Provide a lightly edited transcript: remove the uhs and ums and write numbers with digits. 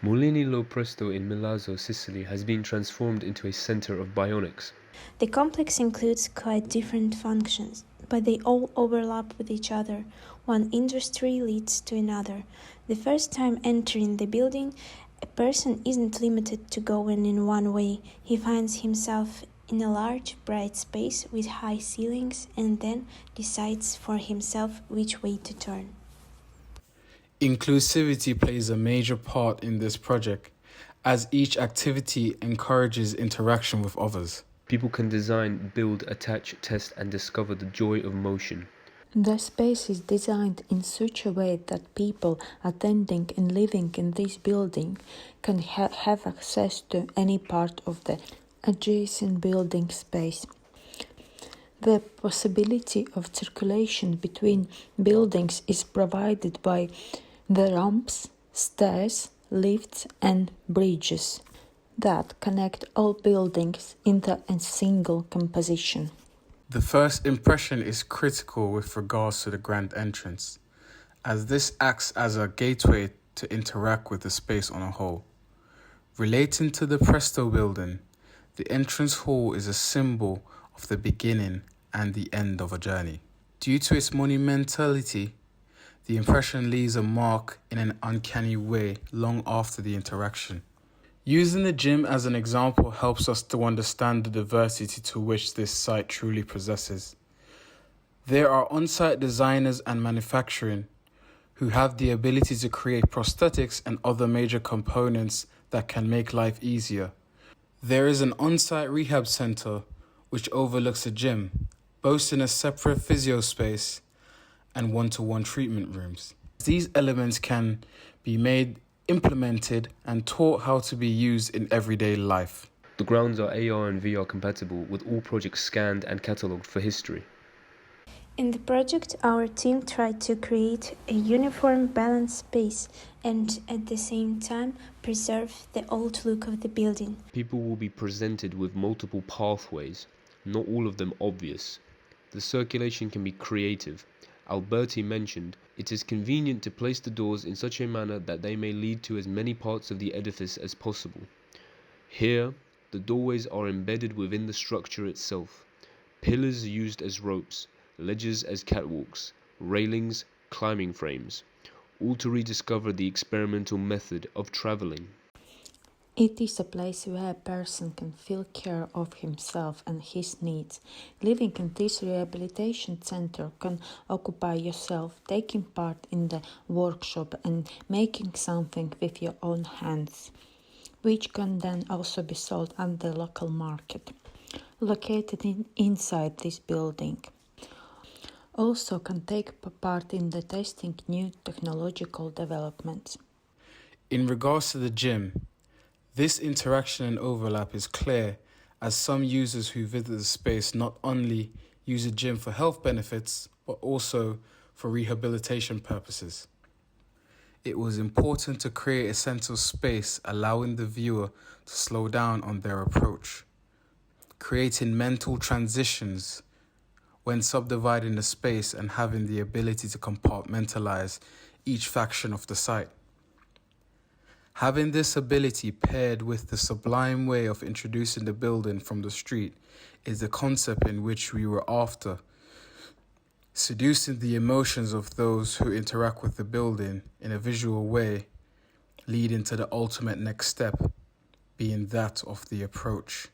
Molini Lo Presto in Milazzo, Sicily has been transformed into a center of bionics. The complex includes quite different functions, but they all overlap with each other. One industry leads to another. The first time entering the building, a person isn't limited to going in one way. He finds himself in a large, bright space with high ceilings and then decides for himself which way to turn. Inclusivity plays a major part in this project, as each activity encourages interaction with others. People can design, build, attach, test, and discover the joy of motion. The space is designed in such a way that people attending and living in this building can have access to any part of the adjacent building space. The possibility of circulation between buildings is provided by the ramps, stairs, lifts, and bridges that connect all buildings into a single composition. The first impression is critical with regards to the grand entrance, as this acts as a gateway to interact with the space on a whole. Relating to the Presto building, the entrance hall is a symbol of the beginning and the end of a journey. Due to its monumentality, the impression leaves a mark in an uncanny way long after the interaction. Using the gym as an example helps us to understand the diversity to which this site truly possesses. There are on-site designers and manufacturing who have the ability to create prosthetics and other major components that can make life easier. There is an on-site rehab center which overlooks a gym, boasting a separate physio space and one-to-one treatment rooms. These elements can be implemented and taught how to be used in everyday life. The grounds are AR and VR compatible, with all projects scanned and catalogued for history. In the project, our team tried to create a uniform, balanced space and at the same time preserve the old look of the building. People will be presented with multiple pathways, not all of them obvious. The circulation can be creative. Alberti mentioned, it is convenient to place the doors in such a manner that they may lead to as many parts of the edifice as possible. Here, the doorways are embedded within the structure itself. Pillars used as ropes, ledges as catwalks, railings, climbing frames, all to rediscover the experimental method of traveling. It is a place where a person can feel care of himself and his needs. Living in this rehabilitation center can occupy yourself, taking part in the workshop and making something with your own hands, which can then also be sold at the local market, located inside this building. Also can take part in the testing new technological developments. In regards to the gym, this interaction and overlap is clear, as some users who visit the space not only use the gym for health benefits, but also for rehabilitation purposes. It was important to create a sense of space, allowing the viewer to slow down on their approach, creating mental transitions when subdividing the space and having the ability to compartmentalize each faction of the site. Having this ability paired with the sublime way of introducing the building from the street is the concept in which we were after, seducing the emotions of those who interact with the building in a visual way, leading to the ultimate next step, being that of the approach.